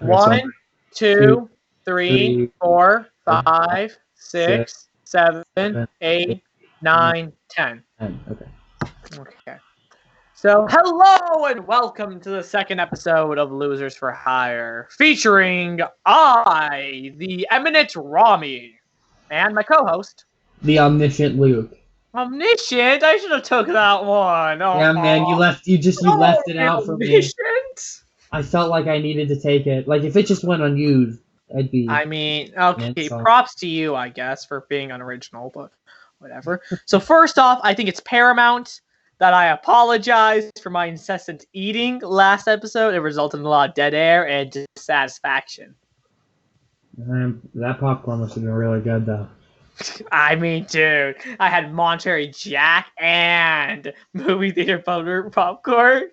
Okay, so 1, 2, 3, 4, 5, 6, 7, 8, 9, 10. 10. Okay. Okay. So, hello and welcome to the second episode of Losers for Hire, featuring the eminent Ramy, and my co-host, The omniscient Luke. Omniscient. I should have took that one. Oh, Yeah, man, you left it out for me. Omniscient. I felt like I needed to take it. Like if it just went unused, I'd be. I mean, okay, props to you, I guess, for being unoriginal, but whatever. So first off, I think it's paramount that I apologize for my incessant eating last episode. It resulted in a lot of dead air and dissatisfaction. That popcorn must have been really good, though. I mean, dude, I had Monterey Jack and movie theater popcorn.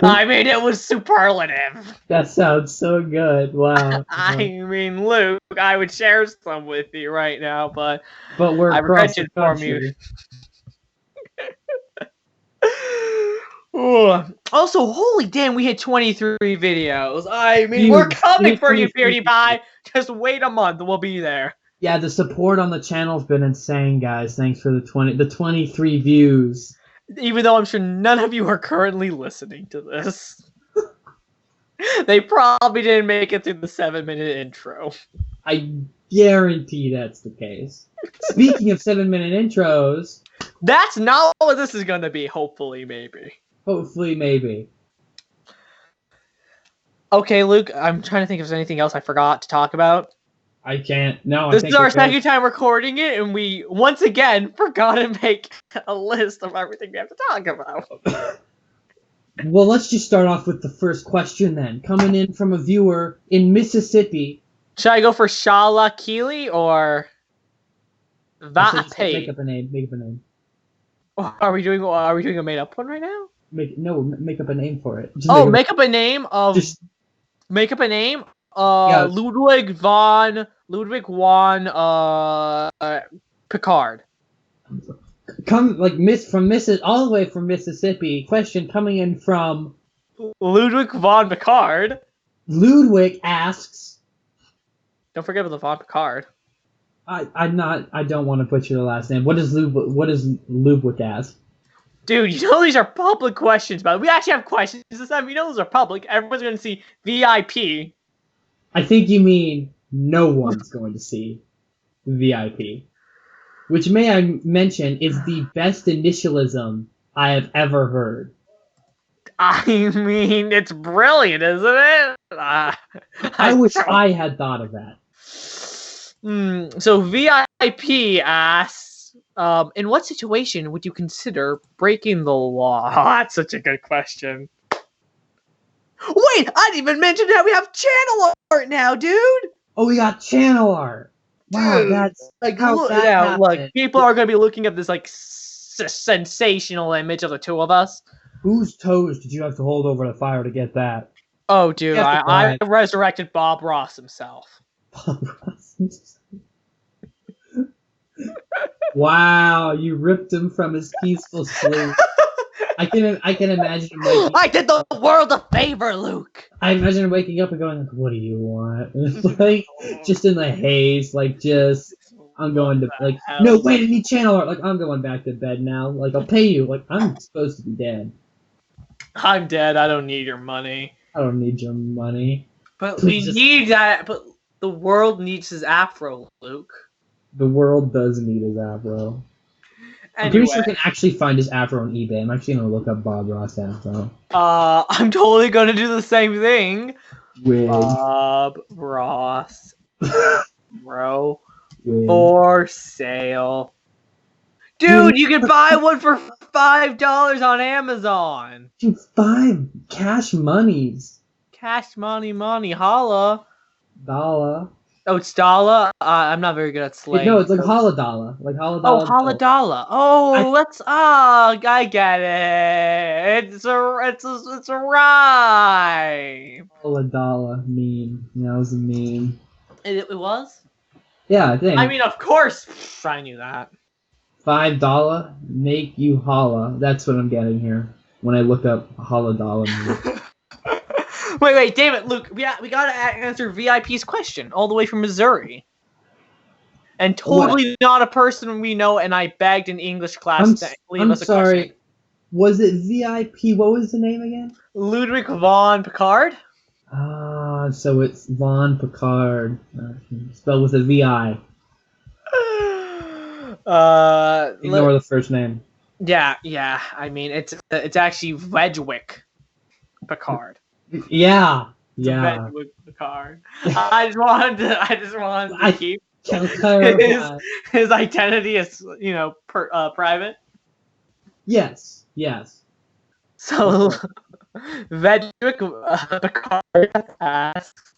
I mean, it was superlative. That sounds so good. Wow. I mean, Luke, I would share some with you right now, but we're I across regret the to inform you. Also, holy damn, we hit 23 videos. I mean, we're coming for you, PewDiePie. Just wait a month, we'll be there. Yeah, the support on the channel's been insane, guys. Thanks for the 23 views. Even though I'm sure none of you are currently listening to this. They probably didn't make it through the 7-minute intro. I guarantee that's the case. Speaking of 7-minute intros... That's not what this is going to be, hopefully, maybe. Hopefully, maybe. Okay, Luke, I'm trying to think if there's anything else I forgot to talk about. I can't. No, this is our second time recording it, and we, once again, forgot to make a list of everything we have to talk about. Well, let's just start off with the first question, then. Coming in from a viewer in Mississippi. Should I go for Shala Keely, or... Make up a name. Are we doing a made-up one right now? Make up a name for it. Make up a name of... Make up a name? Yeah. Ludwig von Picard. All the way from Mississippi. Question coming in from Ludwig von Picard. Ludwig asks. Don't forget about the von Picard. I don't want to butcher the last name. What does Ludwig ask? Dude, you know these are public questions, but we actually have questions this time. You know those are public. Everyone's going to see VIP. I think you mean no one's going to see VIP. Which, may I mention, is the best initialism I have ever heard. I mean, it's brilliant, isn't it? I wish I had thought of that. So VIP asks, in what situation would you consider breaking the law? Oh, that's such a good question. Wait, I didn't even mention that we have channel art now, dude! Oh, we got channel art! Wow, dude, that's... Like, look, people are going to be looking at this, like, sensational image of the two of us. Whose toes did you have to hold over the fire to get that? Oh, dude, I resurrected Bob Ross himself. Bob Ross himself? Wow, you ripped him from his peaceful sleep. I can imagine him waking up. I did the world a favor, Luke! I imagine him waking up and going, like, what do you want? Like, just in the haze, like, I'm going to, like, no, wait, I need channel art. Like, I'm going back to bed now. Like, I'll pay you. Like, I'm supposed to be dead. I'm dead. I don't need your money. I don't need your money. But we need that. But the world needs his afro, Luke. The world does need his afro. Anyway. I'm pretty sure I can actually find his afro on eBay. I'm actually going to look up Bob Ross afro. I'm totally going to do the same thing. Wig. Bob Ross afro for sale. Dude, you can buy one for $5 on Amazon. Dude, 5 cash monies. Cash money, holla. Dollar. Oh, it's dollar? I'm not very good at slang. No, it's like holla-dollar. Like holla-dollar. Oh, holla-dollar. Oh, I get it. It's a rhyme. Holla-dollar meme. That was a meme. It was? Yeah, I think. I mean, of course I knew that. $5 make you holla. That's what I'm getting here when I look up holla-dollar meme. Wait, damn it, Luke. We gotta answer VIP's question all the way from Missouri. And totally not a person we know, and I begged in English class to leave us a sorry. question. Was it VIP? What was the name again? Ludwig von Picard? Ah, so it's Von Picard. Spelled with a VI. Ignore the first name. Yeah. I mean, it's actually Wedgwick Picard. Yeah. Wedgwick Picard. I just wanted to keep his identity as private. Yes. So Vedrick Picard asks,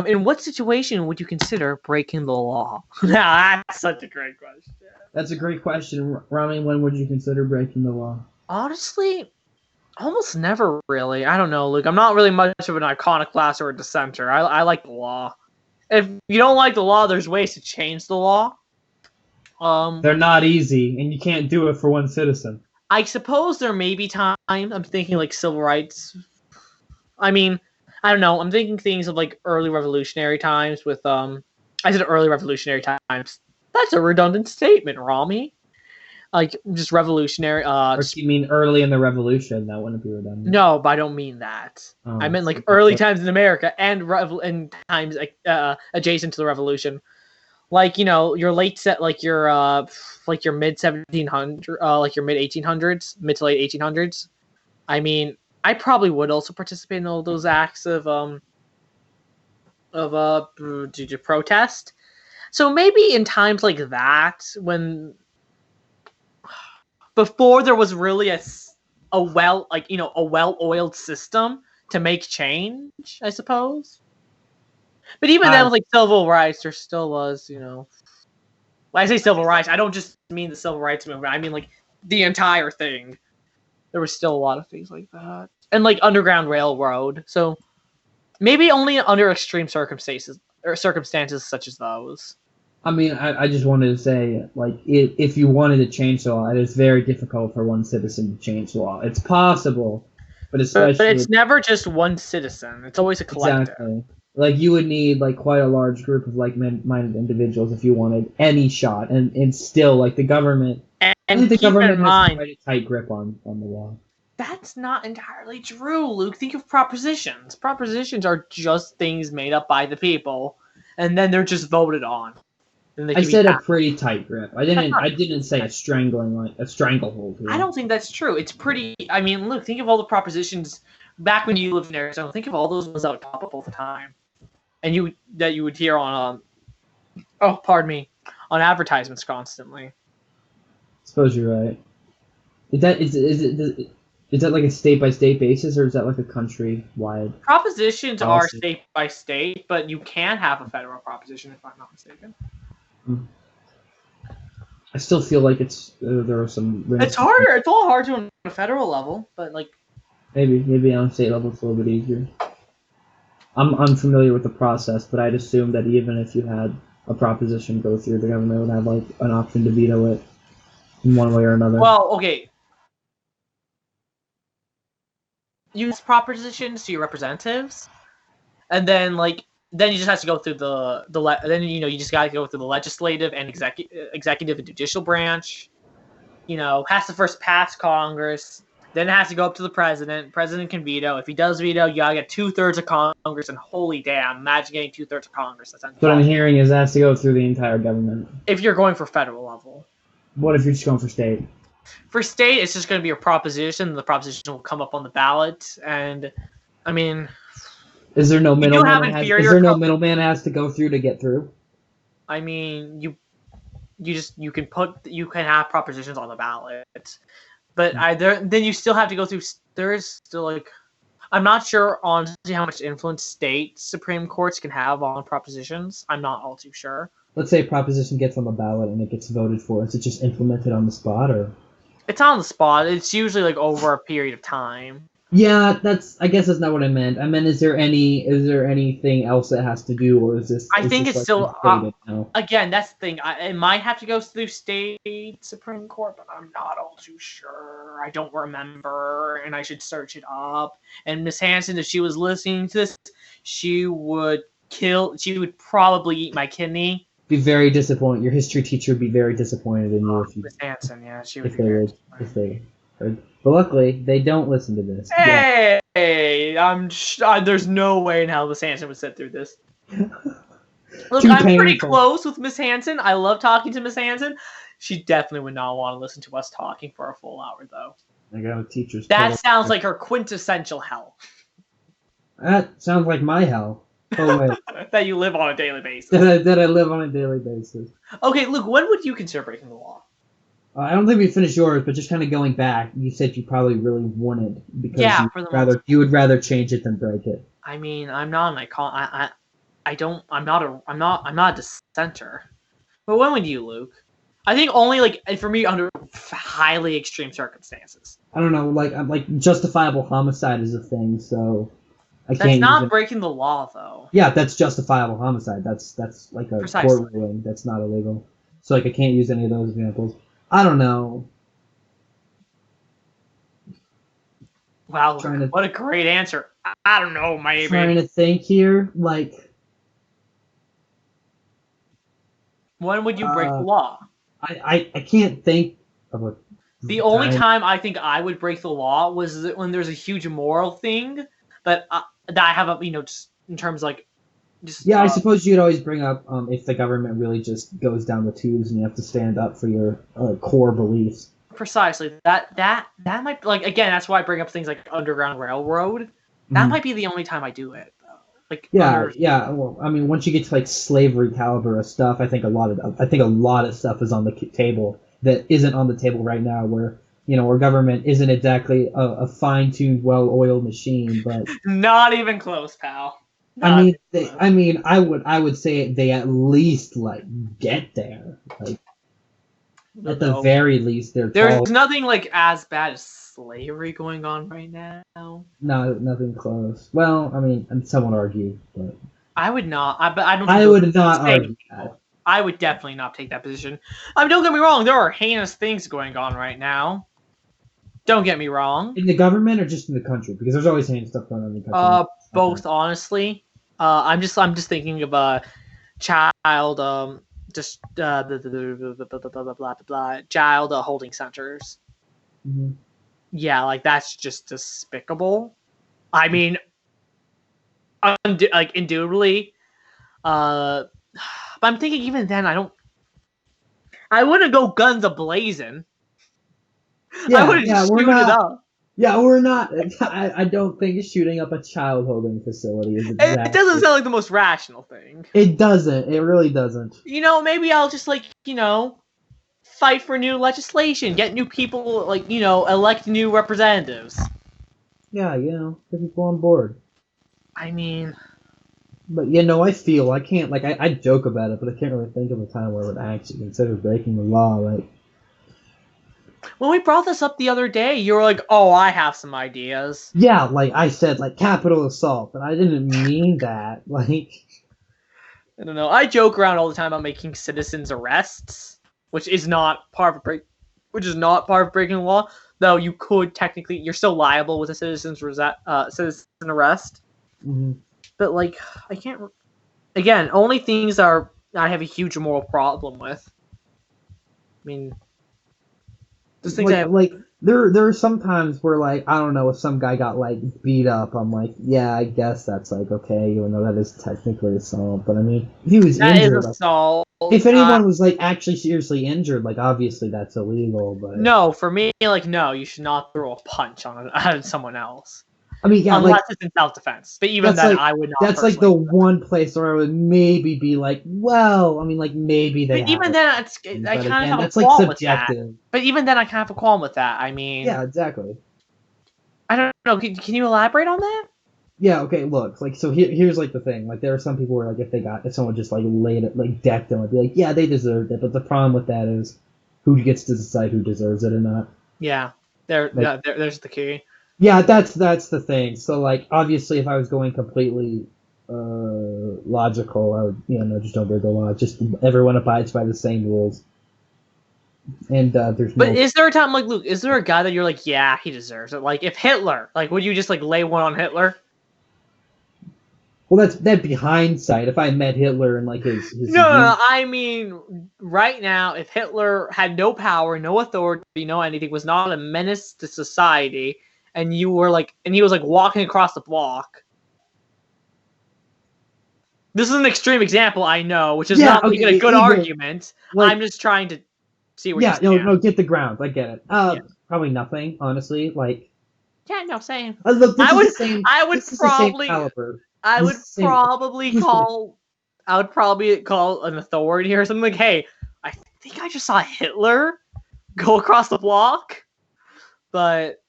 in what situation would you consider breaking the law? Now that's such a great question. That's a great question, Ramy. When would you consider breaking the law? Honestly, almost never really. I don't know, Luke. I'm not really much of an iconoclast or a dissenter. I like the law. If you don't like the law, there's ways to change the law. They're not easy, and you can't do it for one citizen. I suppose there may be times. I'm thinking like civil rights. I mean, I don't know. I'm thinking things of like early revolutionary times with I said early revolutionary times. That's a redundant statement, Ramy. Like just revolutionary. Or you mean early in the revolution? That wouldn't be redundant. No, but I don't mean that. I meant like early times in America and times adjacent to the revolution. Like your late set, like your mid 1700s, like your mid 1800s, mid to late 1800s. I mean, I probably would also participate in all those acts of protest. So maybe in times like that, when before there was really a well-oiled system to make change, I suppose. But even then, with like civil rights, there still was, When I say civil rights, I don't just mean the civil rights movement. I mean like the entire thing. There was still a lot of things like that, and like Underground Railroad. So maybe only under extreme circumstances such as those. I mean, I just wanted to say, like, if you wanted to change the law, it is very difficult for one citizen to change the law. It's possible, but especially... But it's never just one citizen. It's always a collective. Exactly. Like, you would need, like, quite a large group of like-minded individuals if you wanted any shot. And still, like, the government... And the government has quite a tight grip on the law. That's not entirely true, Luke. Think of propositions. Propositions are just things made up by the people, and then they're just voted on. I said a pretty tight grip. I didn't say a stranglehold. I don't think that's true. It's pretty. I mean, look. Think of all the propositions back when you lived in Arizona. Think of all those ones that would pop up all the time, and you would hear on on advertisements constantly. I suppose you're right. Is that like a state by state basis, or is that like a country wide? Propositions are state by state, but you can have a federal proposition if I'm not mistaken. I still feel like there are some. It's harder. It's all hard to on a federal level, but like maybe on a state level it's a little bit easier. I'm unfamiliar with the process, but I'd assume that even if you had a proposition go through, the government would have like an option to veto it in one way or another. Well, okay. Use propositions to your representatives, and then you just have to go through you just gotta go through the legislative and executive and judicial branch. Has to first pass Congress, then it has to go up to the president. President can veto. If he does veto, you gotta get 2/3 of Congress, and holy damn, imagine getting 2/3 of Congress. That's what I'm hearing is it has to go through the entire government. If you're going for federal level. What if you're just going for state? For state, it's just going to be a proposition. The proposition will come up on the ballot, and I mean, is there no middleman? Is there no middleman has to go through to get through? I mean, you can have propositions on the ballot, but then you still have to go through. There is still I'm not sure honestly how much influence state Supreme Courts can have on propositions. I'm not all too sure. Let's say a proposition gets on the ballot and it gets voted for. Is it just implemented on the spot, or? It's on the spot. It's usually over a period of time. Yeah, I guess that's not what I meant. I meant, is there anything else that has to do, or I is think this it's like still instated now? again. That's the thing. It might have to go through state Supreme Court, but I'm not all too sure. I don't remember, and I should search it up. And Miss Hanson, if she was listening to this, she would kill. She would probably eat my kidney. Be very disappointed. Your history teacher would be very disappointed in you Miss Hanson, yeah, she would if be they very would if they heard. But luckily, they don't listen to this. Hey, there's no way in hell Miss Hanson would sit through this. Look, Too I'm pretty painful. close with Miss Hanson. I love talking to Miss Hanson. She definitely would not want to listen to us talking for a full hour, though. I got a teacher's. That sounds like her quintessential hell. That sounds like my hell. Oh wait, That you live on a daily basis. that I live on a daily basis. Okay, Luke, when would you consider breaking the law? I don't think we finished yours, but just kind of going back, you said you probably really wouldn't because Yeah, for the most. you would rather change it than break it. I mean, I'm not an icon. I'm not a dissenter. But when would you, Luke? I think only like for me under highly extreme circumstances. I don't know, like justifiable homicide is a thing, so I That's can't. not breaking the law, though. Yeah, that's justifiable homicide. That's like a Precisely. court ruling. That's not illegal. So like I can't use any of those examples. I don't know. Wow, what a great answer. I don't know, maybe. Trying to think here, like. When would you break the law? I can't think of a. The only time I think I would break the law was when there's a huge moral thing that I have a just in terms like. Just, I suppose you'd always bring up if the government really just goes down the tubes and you have to stand up for your core beliefs. Precisely. That might like again. That's why I bring up things like Underground Railroad. That might be the only time I do it. Like Well, I mean, once you get to like slavery caliber of stuff, I think a lot of stuff is on the table that isn't on the table right now. Where our government isn't exactly a fine-tuned, well-oiled machine, but not even close, pal. I would say they at least like get there. Like at the very least, there's nothing like as bad as slavery going on right now. No, nothing close. Well, I mean, and some would argue, but I would not. I would not argue that. I would definitely not take that position. I mean, don't get me wrong. There are heinous things going on right now. Don't get me wrong. In the government or just in the country? Because there's always heinous stuff going on in the country. Both, honestly. I'm just thinking of a child, child holding centers. Mm-hmm. Yeah, like that's just despicable. I mean, like indubitably. But I'm thinking even then, I wouldn't go guns a-blazing. I wouldn't shoot it up. Yeah, we're not. I don't think shooting up a child holding facility is exactly. It doesn't sound like the most rational thing. It doesn't. It really doesn't. Maybe I'll just fight for new legislation, get new people, elect new representatives. Yeah, get people on board. I mean, but I can't. Like I joke about it, but I can't really think of a time where I would actually consider breaking the law. Like. When we brought this up the other day, you were like, "Oh, I have some ideas." Yeah, like I said, like capital assault, but I didn't mean that. Like, I don't know. I joke around all the time about making citizens arrests, which is not part of breaking the law. Though you could technically, you're still liable with a citizen arrest. Mm-hmm. But like, I can't. Again, only things I have a huge moral problem with. I mean. There are some times where like I don't know if some guy got like beat up, I'm like, yeah, I guess that's like okay, even though that is technically assault. But I mean, if he was injured, is assault. If anyone was like actually seriously injured, like obviously that's illegal. But no, for me, like no, you should not throw a punch on someone else. I mean, yeah, unless it's in self-defense. But even then, I would not. That's like the one place where I would maybe be like, well, I mean, like maybe they. But even then, I kind of have a qualm with that. But even then, I kind of have a qualm with that. I mean, yeah, exactly. I don't know. Can you elaborate on that? Yeah. Okay. Look, like so. Here's like the thing. Like there are some people where like if someone just like laid it, like decked them, I'd be like, yeah, they deserved it. But the problem with that is, who gets to decide who deserves it or not? Yeah. There's the key. Yeah, that's the thing. So like, obviously, if I was going completely logical, I would, no, just don't break the law. Just everyone abides by the same rules, and there's But no. is there a time, like, Luke, is there a guy that you're like, yeah, he deserves it? Like, if Hitler, like, would you just, like, lay one on Hitler? Well, that'd be hindsight. If I met Hitler and like his No, I mean, right now, if Hitler had no power, no authority, no anything, was not a menace to society, and you were like, and he was like walking across the block. This is an extreme example, I know, which is not making a good argument. Like, I'm just trying to see where you yeah, stand. no, get the ground. I get it. Yeah. Probably nothing, honestly. Like, yeah, no, same. look, I would probably call an authority or something like, hey, I think I just saw Hitler go across the block, but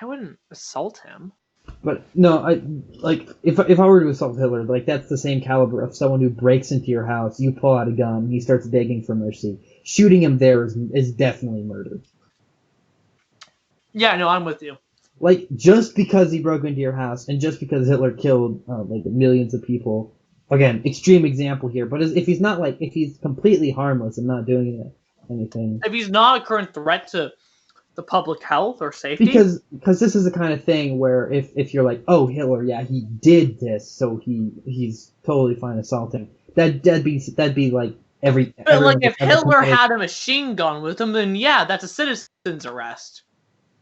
I wouldn't assault him. But no, I like if I were to assault Hitler, like that's the same caliber of someone who breaks into your house, you pull out a gun, he starts begging for mercy. Shooting him there is definitely murder. Yeah, no, I'm with you. Like, just because he broke into your house, and just because Hitler killed like millions of people, again, extreme example here, but if he's completely harmless and not doing anything, if he's not a current threat to the public health or safety, because this is the kind of thing where if you're like, oh, Hitler, yeah, he did this, so he's totally fine assaulting. That'd be like but like if Hitler had a machine gun with him, then yeah, that's a citizen's arrest.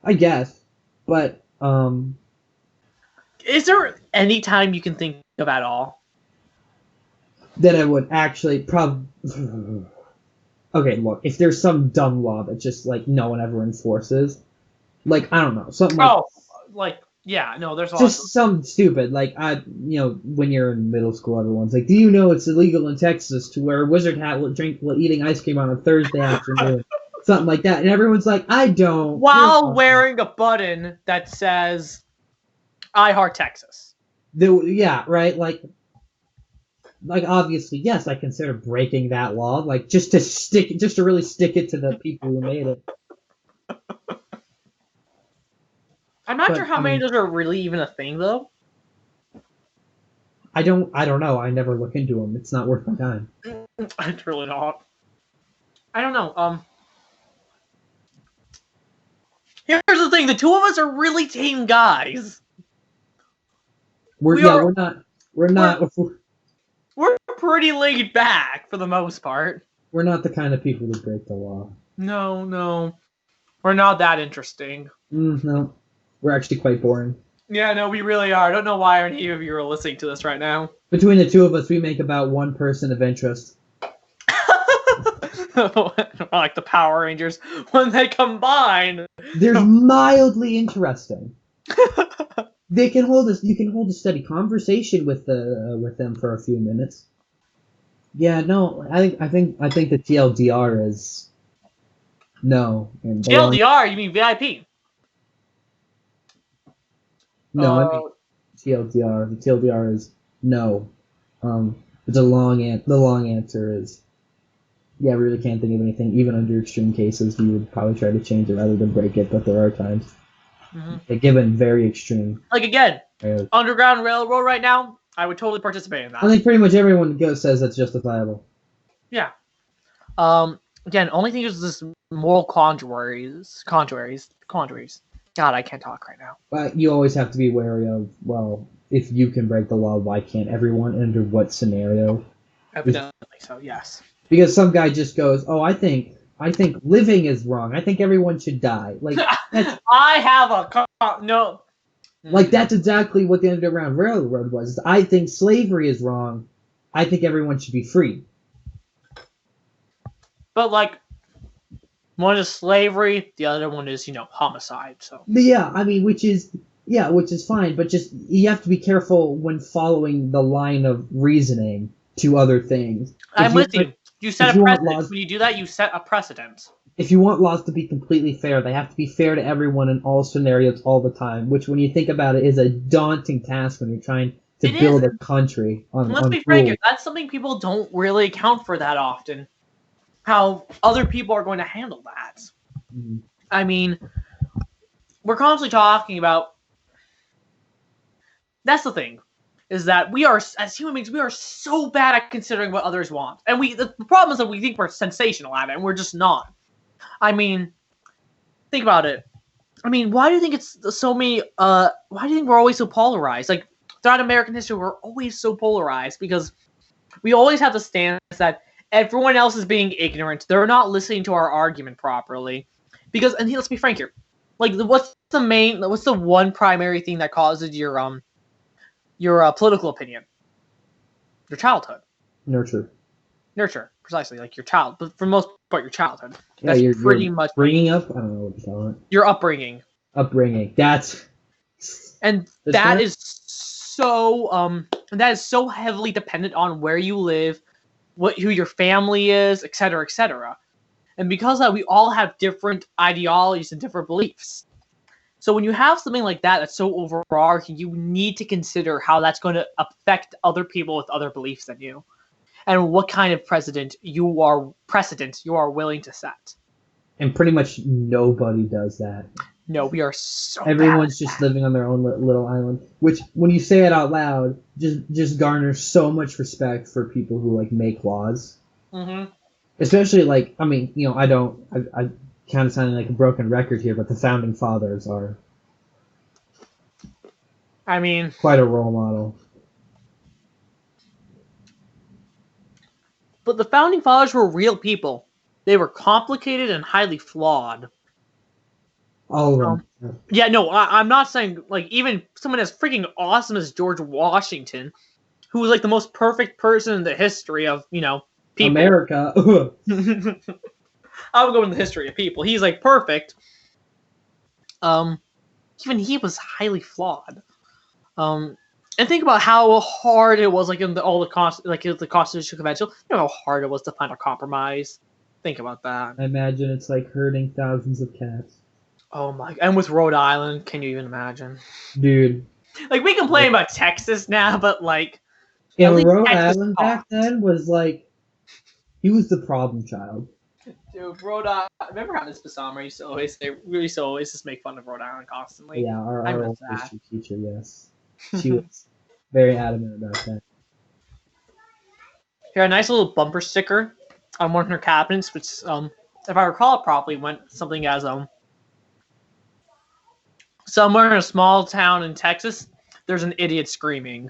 I guess, but is there any time you can think of at all that I would actually Okay, look, if there's some dumb law that just like no one ever enforces, like I don't know, something like yeah, no, there's just some stupid like when you're in middle school, everyone's like, do you know it's illegal in Texas to wear a wizard hat while eating ice cream on a Thursday afternoon? Something like that, and everyone's like, I don't. While wearing a button that says, "I heart Texas." Yeah, right. Like obviously, yes, I consider breaking that law, like just to really stick it to the people who made it. I'm not sure how many of those are really even a thing, though. I don't know. I never look into them. It's not worth my time. It's really not. I don't know. Here's the thing: the two of us are really tame guys. We're not. We're pretty laid back for the most part. We're not the kind of people who break the law. No. We're not that interesting. No. We're actually quite boring. Yeah, no, we really are. I don't know why any of you are listening to this right now. Between the two of us, we make about one person of interest. Like the Power Rangers, when they combine. They're mildly interesting. You can hold a steady conversation with them for a few minutes. Yeah, no, I think the TLDR is no. TLDR, you mean VIP? No, I mean TLDR. The TLDR is no. The long answer is yeah. I really can't think of anything. Even under extreme cases, we would probably try to change it rather than break it. But there are times. Given very extreme. Like again, Underground Railroad right now, I would totally participate in that. I think pretty much everyone says that's justifiable. Yeah. Again, only thing is this moral contraries. God, I can't talk right now. But you always have to be wary of, well, if you can break the law, why can't everyone? Under what scenario? Evidently so, yes. Because some guy just goes, oh, I think living is wrong. I think everyone should die. Like I have no. Like that's exactly what the Underground Railroad was. I think slavery is wrong. I think everyone should be free. But like, one is slavery, the other one is homicide. So yeah, I mean, which is fine, but just you have to be careful when following the line of reasoning to other things. I'm with you. You set a precedent. When you do that, you set a precedent. If you want laws to be completely fair, they have to be fair to everyone in all scenarios all the time, which when you think about it is a daunting task when you're trying to build a country on Let's be frank here, that's something people don't really account for that often. How other people are going to handle that. Mm-hmm. I mean, we're constantly talking about that's the thing, is that we are, as human beings, we are so bad at considering what others want. And the problem is that we think we're sensational at it, and we're just not. I mean, think about it. I mean, why do you think it's so many, why do you think we're always so polarized? Like, throughout American history, we're always so polarized because we always have the stance that everyone else is being ignorant. They're not listening to our argument properly. Because, and let's be frank here, like, what's the one primary thing that causes your political opinion? Your childhood. Nurture, precisely, like your child. But for the most part, your childhood. yeah, That's you're pretty much bringing up. I don't know what to call it. your upbringing. That's that is so heavily dependent on where you live, who your family is, etc., etc. And because of that, we all have different ideologies and different beliefs. So when you have something like that that's so overarching, you need to consider how that's going to affect other people with other beliefs than you, and what kind of precedent you are willing to set. And pretty much nobody does that. No, we are so. Everyone's just living on their own little island, which, when you say it out loud, just garners so much respect for people who like make laws. Mm-hmm. Especially, like, I mean, you know, I kind of sounding like a broken record here, but the founding fathers are, I mean, quite a role model. But the founding fathers were real people. They were complicated and highly flawed. All of them. Yeah, no, I'm not saying, like, even someone as freaking awesome as George Washington, who was, like, the most perfect person in the history of, you know, people. America. I would go in the history of people. He's, like, perfect. Even he was highly flawed. And think about how hard it was, like, in the Constitutional Convention. You know how hard it was to find a compromise. Think about that. I imagine it's like herding thousands of cats. Oh my! And with Rhode Island, can you even imagine? Dude. Like, we complain about Texas now, but like, yeah, Rhode Island back then was like, he was the problem child. Dude, Rhode Island. Remember how Miss Basama used to always say, we used to always just make fun of Rhode Island constantly. Yeah, our old history teacher, yes, she was very adamant about that. Here, a nice little bumper sticker on one of her cabinets, which, if I recall it properly, went something as somewhere in a small town in Texas, there's an idiot screaming.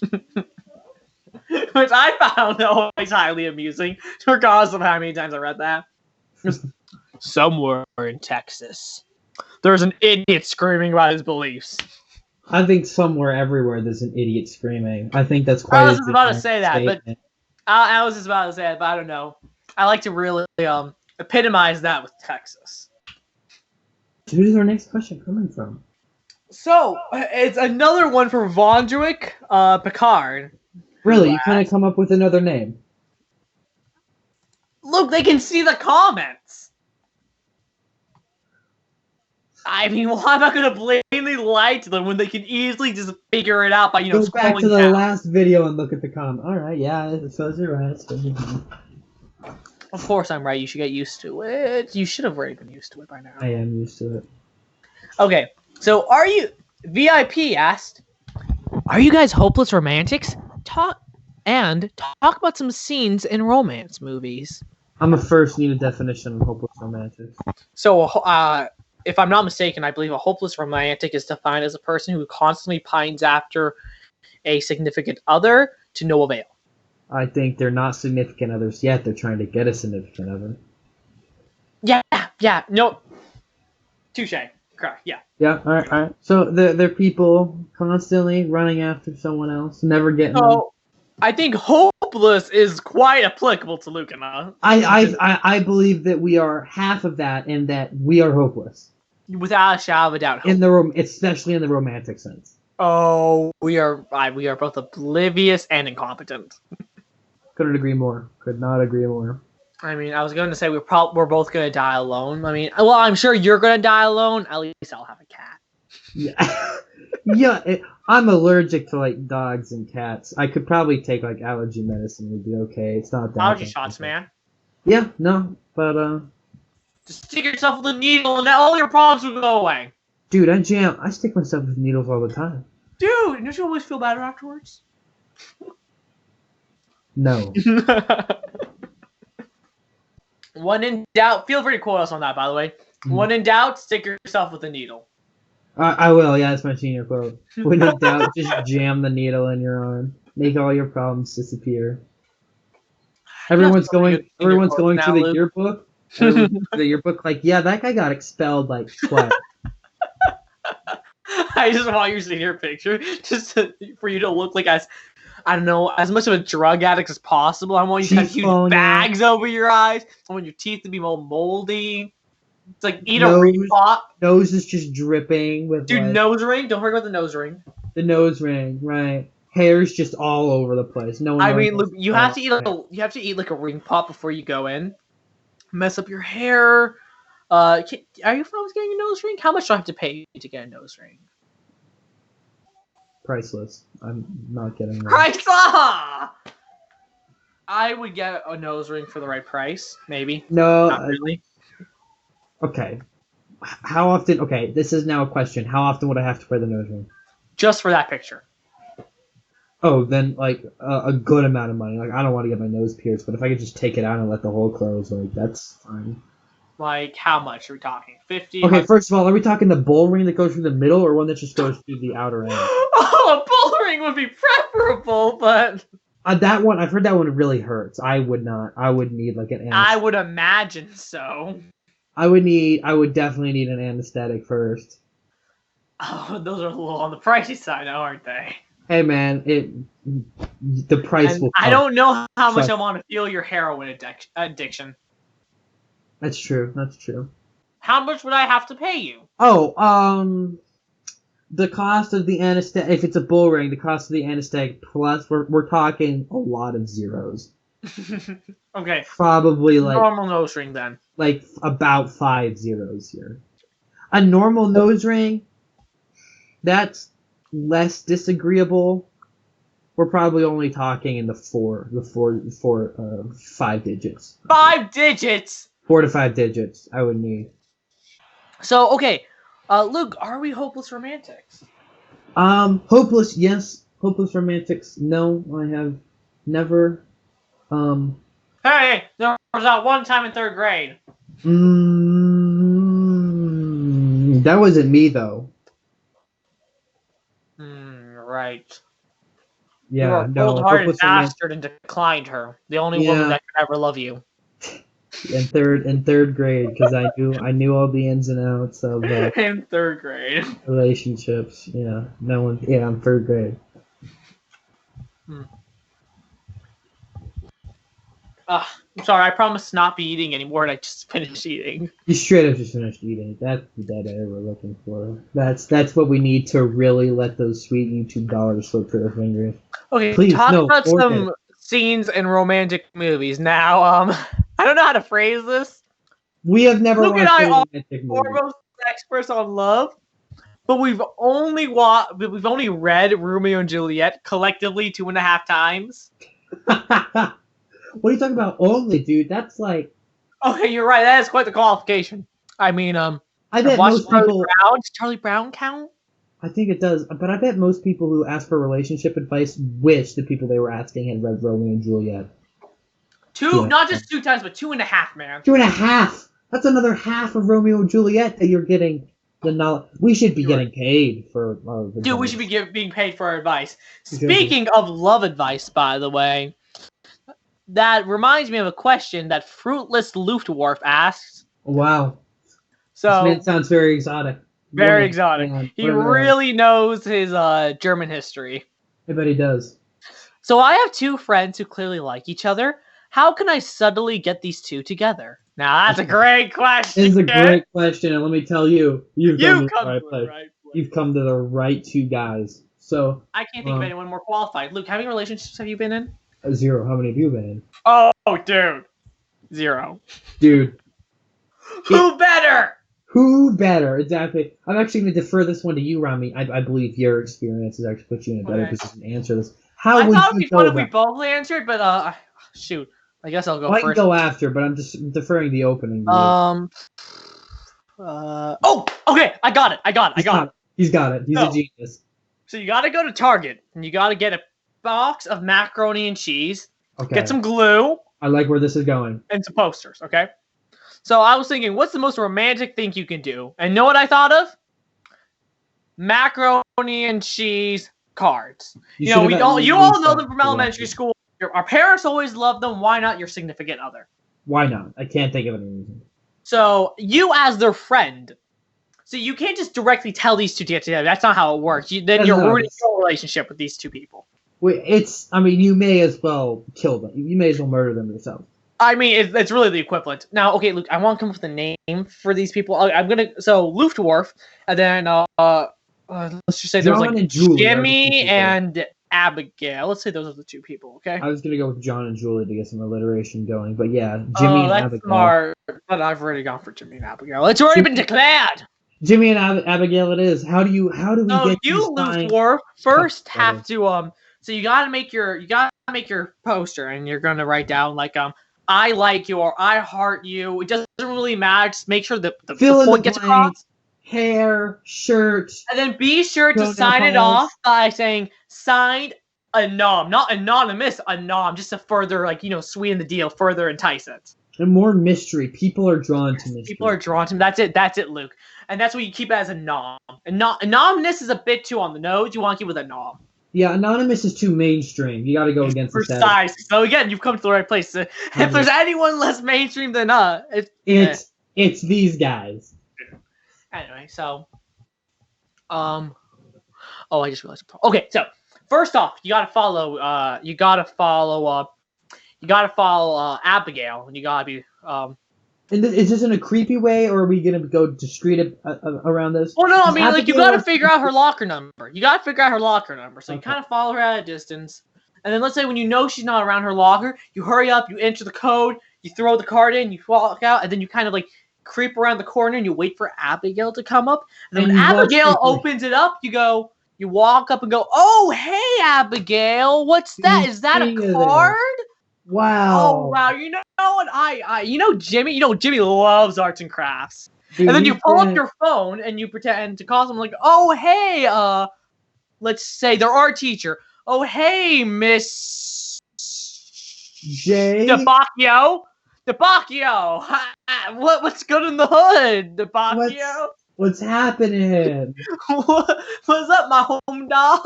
Which I found always highly amusing, regardless of how many times I read that. Somewhere in Texas, there's an idiot screaming about his beliefs. I think somewhere everywhere there's an idiot screaming. I think that's quite. I was about to say that, but I was just about to say it, but I don't know. I like to really epitomize that with Texas. Who is our next question coming from? So, it's another one for Vondrick Picard. Really? You kind of come up with another name? Look, they can see the comments! I mean, why am I going to blatantly lie to them when they can easily just figure it out by, go back to the last video and look at the comment. Alright, yeah, so you're right. Of course I'm right, you should get used to it. You should have already been used to it by now. I am used to it. Okay, so VIP asked, are you guys hopeless romantics? Talk about some scenes in romance movies. I'm a first need a definition of hopeless romantic. So, if I'm not mistaken, I believe a hopeless romantic is defined as a person who constantly pines after a significant other to no avail. I think they're not significant others yet. They're trying to get a significant other. Yeah, no. Touche. Correct, yeah. Yeah, alright. So they're people constantly running after someone else, never getting them. I think hopeless is quite applicable to Lucana. I believe that we are half of that, and that we are hopeless. Without a shadow of a doubt. Especially in the romantic sense. Oh, we are both oblivious and incompetent. Couldn't agree more. Could not agree more. I mean, I was going to say we're both going to die alone. I mean, well, I'm sure you're going to die alone. At least I'll have a cat. Yeah. Yeah, I'm allergic to, like, dogs and cats. I could probably take, like, allergy medicine. Would be okay. It's not that. Allergy shots, man. Yeah, no, but, just stick yourself with a needle and all your problems will go away. Dude, I stick myself with needles all the time. Dude, don't you always feel better afterwards? No. When in doubt, feel free to quote us on that, by the way. When in doubt, stick yourself with a needle. I will, yeah, that's my senior quote. When in doubt, just jam the needle in your arm. Make all your problems disappear. Everyone's going through the yearbook. The yearbook, like, yeah, that guy got expelled like twice. I just want your senior picture, for you to look like as much of a drug addict as possible. I want you to have huge bags over your eyes. I want your teeth to be more moldy. It's like eat a ring pop. Nose is just dripping with. Dude, nose ring. Don't forget about the nose ring. The nose ring, right? Hair's just all over the place. No one. I mean, look, you have to eat like a ring pop before you go in. Mess up your hair. Are you fellas getting a nose ring? How much do I have to pay to get a nose ring? Priceless. I'm not getting that. Priceless! I would get a nose ring for the right price, maybe. No, not really. Okay. How often? Okay, this is now a question. How often would I have to wear the nose ring? Just for that picture. Oh, then like a good amount of money. Like I don't want to get my nose pierced, but if I could just take it out and let the hole close, like that's fine. Like how much are we talking? 50? Okay, 100? First of all, are we talking the bull ring that goes through the middle, or one that just goes through the outer end? Oh, a bull ring would be preferable, but that one I've heard that one really hurts. I would not. I would need like an anesthetic. I would imagine so. I would definitely need an anesthetic first. Oh, those are a little on the pricey side, aren't they? Hey man, the price will come. I don't know how much I want to feel your heroin addiction. That's true. That's true. How much would I have to pay you? Oh, the cost of the anesthetic, if it's a bull ring, the cost of the anesthetic plus, we're talking a lot of zeros. Okay. Probably like normal nose ring then. Like about 5 zeros here. A normal nose ring, that's less disagreeable. We're probably only talking in the 5 digits. 5 digits. 4 to 5 digits. I would need. So okay, Luke, are we hopeless romantics? Hopeless, yes. Hopeless romantics, no. I have never. Hey, there was that one time in 3rd grade. That wasn't me though. Right. Yeah, you were a cold-hearted bastard and declined her. The only woman that could ever love you. In third grade, because I knew all the ins and outs of in 3rd grade relationships. Yeah, no one. Yeah, I'm 3rd grade. I'm sorry. I promised not be eating anymore, and I just finished eating. You straight up just finished eating. That's the dead air we're looking for. That's what we need to really let those sweet YouTube dollars slip through our fingers. Okay, please talk about some scenes in romantic movies. Now, I don't know how to phrase this. We have never Luke watched and I a romantic movie. Foremost experts on love, but we've only read Romeo and Juliet collectively 2.5 times. What are you talking about? Only, dude. That's like. Okay, you're right. That is quite the qualification. I mean, I bet most people. Does Charlie Brown count? I think it does, but I bet most people who ask for relationship advice wish the people they were asking had read Romeo and Juliet. Not just 2 times, but 2.5, man. 2.5. That's another half of Romeo and Juliet that you're getting. The knowledge. We should be getting paid for our advice. Dude, we should be being paid for our advice. Speaking of love advice, by the way. That reminds me of a question that Fruitless Luftwurf asks. Wow. So this man sounds very exotic. Very exotic. He really knows his German history. I bet he does. So I have 2 friends who clearly like each other. How can I subtly get these 2 together? Now that's a great question. It's a great question, and let me tell you, you've come to the right place. Right place. You've come to the right 2 guys. So I can't think of anyone more qualified. Luke, how many relationships have you been in? 0. How many have you been in? Oh, dude. 0. Dude. Who better? Who better? Exactly. I'm actually going to defer this one to you, Ramy. I believe your experience has actually put you in a better position to answer this. I thought it would be fun if we both answered, but shoot. I guess I'll go first. I can go after, but I'm just deferring the opening. Okay. I got it. He's got it. He's a genius. So you gotta go to Target and you gotta get a box of macaroni and cheese. Okay. Get some glue. I like where this is going. And some posters, okay? So I was thinking, what's the most romantic thing you can do? And know what I thought of? Macaroni and cheese cards. You all know them from elementary school. Our parents always loved them. Why not your significant other? Why not? I can't think of any reason. So you as their friend. So you can't just directly tell these two to get together. That's not how it works. Then you're ruining your relationship with these two people. You may as well kill them. You may as well murder them yourself. I mean, it's really the equivalent. Now, okay, Luke, I want to come up with a name for these people. So Luftwurf, and then let's just say there's like Jimmy and Abigail. Let's say those are the two people, okay? I was gonna go with John and Julie to get some alliteration going, but yeah, Jimmy and Abigail. Smart. But I've already gone for Jimmy and Abigail. It's already been declared. Jimmy and Abigail, it is. How do we get you, Luftwurf, first have to So you gotta make your poster, and you're gonna write down like I like you or I heart you. It doesn't really matter. Just make sure the point gets across. Hair, shirt. And then be sure to sign it off by saying signed anom, not anonymous, anom, just to further sweeten the deal, further entice it. And more mystery. People are drawn to mystery. People are drawn to him. That's it, Luke. And that's what you keep it as a nom. Anonymous is a bit too on the nose. You want to keep it with a nom. Yeah, anonymous is too mainstream. You got to go against the precise. So again, you've come to the right place. If there's anyone less mainstream than it's these guys. Anyway, so I just realized. Okay, so first off, you gotta follow Abigail, and you gotta be And is this in a creepy way, or are we gonna go discreet around this? Well, no, I mean, you gotta figure out her locker number. So you kind of follow her at a distance, and then let's say when you know she's not around her locker, you hurry up, you enter the code, you throw the card in, you walk out, and then you kind of creep around the corner and you wait for Abigail to come up. And then when Abigail opens it up, you walk up and go, "Oh, hey, Abigail, what's that? Is that a card?" Wow. Oh, wow. You know what? Jimmy loves arts and crafts. Dude, and then you pull up your phone and you pretend to call someone "Oh, hey, let's say they're art teacher. Oh, hey, Miss J. DeBacchio. What's good in the hood, DeBacchio? What's happening? What's up, my home dog?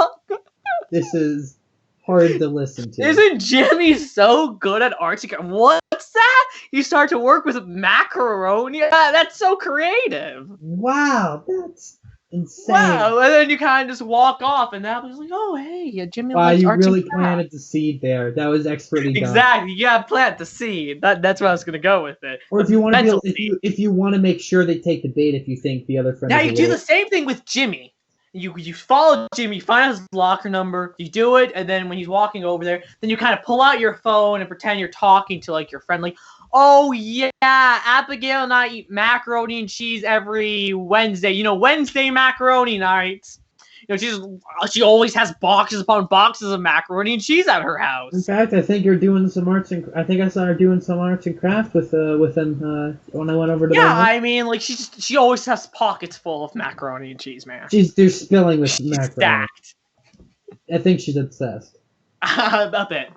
This is hard to listen to. Isn't Jimmy so good at arts? What's that? You start to work with macaroni? That's so creative. Wow, that's insane. Wow, and then you kind of just walk off, and that was like, "Oh, hey, Jimmy." Wow, you really planted the seed there. That was expertly done. Exactly, you gotta plant the seed. That's where I was gonna go with it. Or if you want to, if you want to make sure they take the bait, if you think the other friend. Now you do the same thing with Jimmy. You follow Jimmy, find his locker number, you do it, and then when he's walking over there, then you kind of pull out your phone and pretend you're talking to your friend, "Oh yeah, Abigail and I eat macaroni and cheese every Wednesday. Wednesday macaroni nights. She always has boxes upon boxes of macaroni and cheese at her house." In fact, I think you're doing some arts and I think I saw her doing some arts and craft with them when I went over to. Yeah, I mean, she always has pockets full of macaroni and cheese, man. They're spilling with macaroni. Stacked. I think she's obsessed. A bit.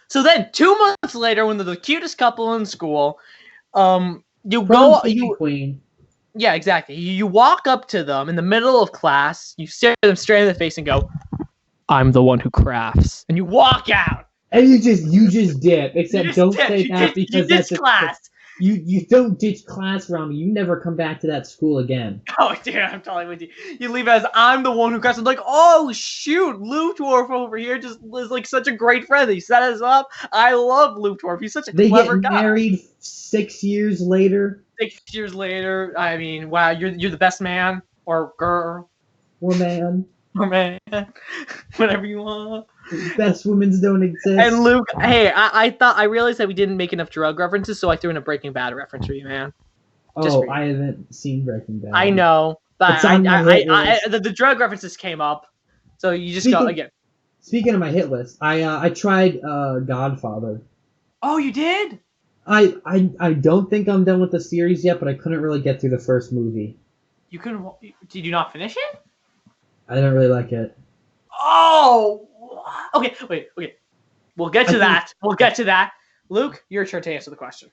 So then, 2 months later, when they're the cutest couple in school, Queen. Yeah, exactly. You walk up to them in the middle of class, you stare them straight in the face and go, "I'm the one who crafts." And you walk out. And you just dip. Except don't say that because that's class. You don't ditch class, Ramy. You never come back to that school again. Oh, dude, I'm totally with you. You leave as "I'm the one who crafts." I'm like, "Oh, shoot, Luftwurf over here just is such a great friend. He set us up. I love Luftwurf. He's such a clever guy." They get married 6 years later. 6 years later, I mean, wow, you're the best man or girl. Or man. Whatever you want. Best women don't exist. And Luke, hey, I realized that we didn't make enough drug references, so I threw in a Breaking Bad reference for you, man. I haven't seen Breaking Bad. I know, but the drug references came up, so you just go again. Speaking of my hit list, I tried Godfather. Oh, you did? I don't think I'm done with the series yet, but I couldn't really get through the first movie. You couldn't? Did you not finish it? I don't really like it. Oh, okay. Wait. Okay, we'll get I to think that. We'll get to that. Luke, your turn to answer the question.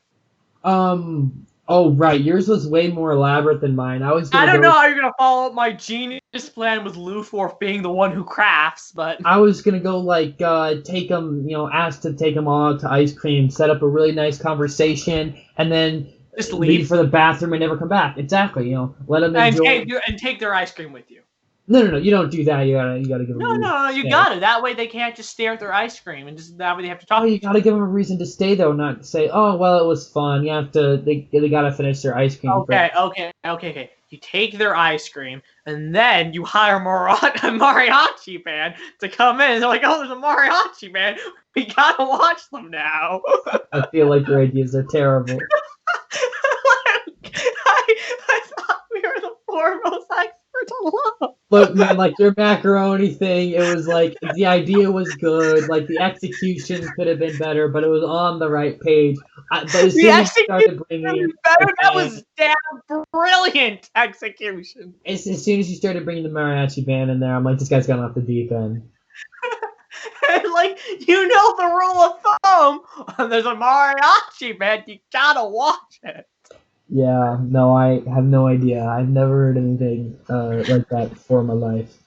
Oh right, yours was way more elaborate than mine. I was I gonna don't go. know how you're gonna follow up my genius plan with Luthorf being the one who crafts, but I was gonna go like take them, ask to take them all out to ice cream, set up a really nice conversation, and then just leave leave for the bathroom and never come back. Exactly, let them and enjoy. take their ice cream with you. No, you don't do that. You gotta give them No, a reason no, to you stay. got it. That way they can't just stare at their ice cream, and just that way they have to Oh, talk to you each gotta other. give them a reason to stay though, not say, oh well, it was fun. You have to. They gotta finish their ice cream first. Okay. You take their ice cream, and then you hire a mariachi band to come in. And they're like, oh, there's a mariachi band. We gotta watch them now. I feel like your ideas are terrible. I thought we were the foremost experts on love. Look, man, like your macaroni thing, it was like the idea was good, like the execution could have been better, but it was on the right page. But as The soon as you execution started was bringing better. the That band, was damn brilliant execution. as soon as you started bringing the mariachi band in there, I'm like, this guy's gone off the deep end. And like you know the rule of thumb, when there's a mariachi band, you gotta watch it. Yeah, no, I have no idea. I've never heard anything like that before in my life.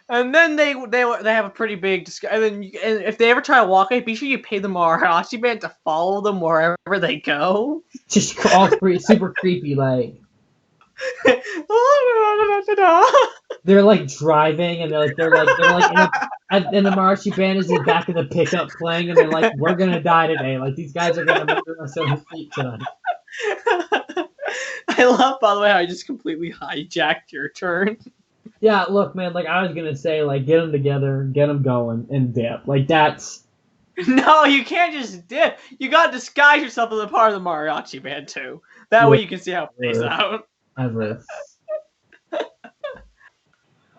And then they have a pretty big discussion. And if they ever try to walk away, be sure you pay the mariachi band to follow them wherever they go. Just all super creepy, like they're like driving and they're like and the mariachi band is in the back of the pickup playing and they're like, we're gonna die today. Like these guys are gonna murder us on the street tonight. I love, by the way, how I just completely hijacked your turn. Yeah, look, man. Like I was gonna say, like get them together, get them going, and dip. Like that's No, you can't just dip. You gotta disguise yourself as a part of the mariachi band too. That way you can see how it plays out. ever.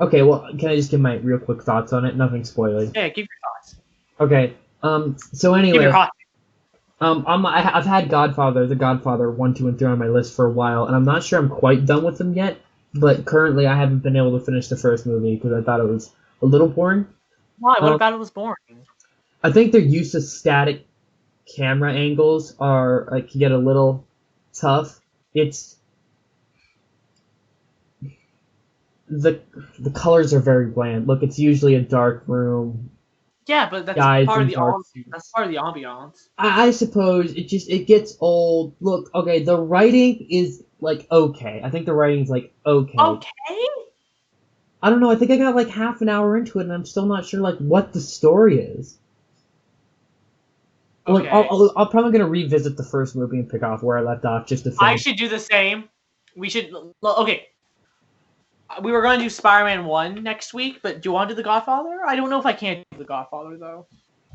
Okay, well, can I just give my real quick thoughts on it? Nothing spoiling. Yeah, give your thoughts. Okay. So Give anyway, your hot. I've had The Godfather 1, 2, and 3 on my list for a while, and I'm not sure I'm quite done with them yet. But currently, I haven't been able to finish the first movie because I thought it was a little boring. Why? What about it was boring? I think their use of static camera angles can get a little tough. It's the colors are very bland. Look, it's usually a dark room. Yeah, but that's Guys part of in the dark suits. that's part of the ambiance. I suppose it gets old. Look, okay, the writing is like okay. I think the writing's like okay. Okay. I don't know. I think I got like half an hour into it, and I'm still not sure like what the story is. Okay. Like, I'm probably gonna revisit the first movie and pick off where I left off just to. I should do the same. We should. Okay. We were going to do Spider-Man 1 next week, but do you want to do The Godfather? I don't know if I can do The Godfather though.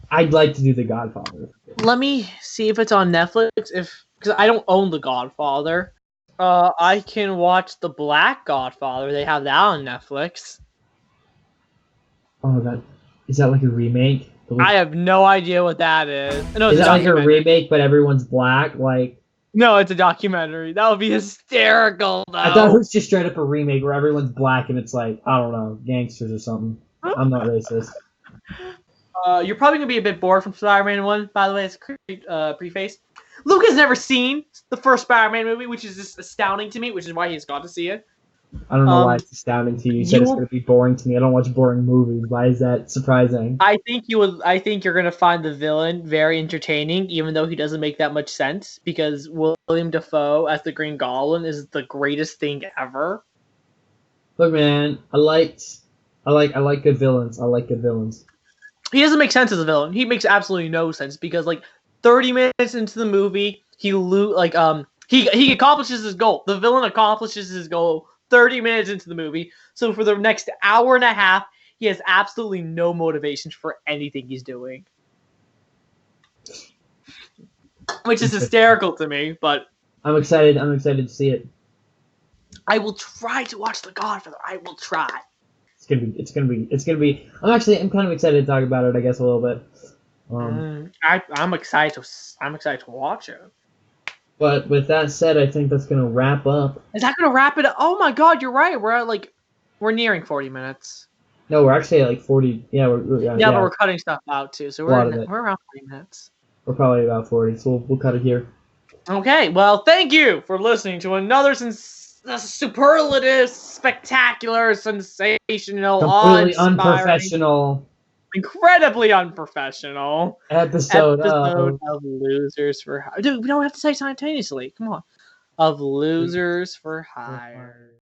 I'd like to do The Godfather. Let me see if it's on Netflix. Because I don't own The Godfather. I can watch The Black Godfather. They have that on Netflix. Oh, is that like a remake? I have no idea what that is. No, is that like a remake, but everyone's black? Like. No, it's a documentary. That would be hysterical, though. I thought it was just straight up a remake where everyone's black and it's like, I don't know, gangsters or something. I'm not racist. You're probably going to be a bit bored from Spider-Man 1, by the way, as a preface. Luke has never seen the first Spider-Man movie, which is just astounding to me, which is why he's got to see it. I don't know why it's astounding to you. You said it's going to be boring to me. I don't watch boring movies. Why is that surprising? I think you're going to find the villain very entertaining, even though he doesn't make that much sense, because William Dafoe as the Green Goblin is the greatest thing ever. Look, man, I like good villains. I like good villains. He doesn't make sense as a villain. He makes absolutely no sense because 30 minutes into the movie, he accomplishes his goal. The villain accomplishes his goal 30 minutes into the movie. So for the next hour and a half, he has absolutely no motivation for anything he's doing. Which is hysterical to me, but I'm excited to see it. I will try to watch The Godfather. I will try. It's gonna be. I'm kind of excited to talk about it. I guess a little bit. I'm excited to watch it. But with that said, I think that's gonna wrap up. Is that gonna wrap it up? Oh my God, you're right. We're We're nearing 40 minutes. No, we're actually at like 40. Yeah, Yeah, but we're cutting stuff out too, so we're around 40 minutes. We're probably about 40, so we'll cut it here. Okay, well, thank you for listening to another superlative, spectacular, sensational, completely awe-inspiring, unprofessional, incredibly unprofessional episode of Losers for Hire. Dude, we don't have to say simultaneously. Come on. Of Losers for Hire.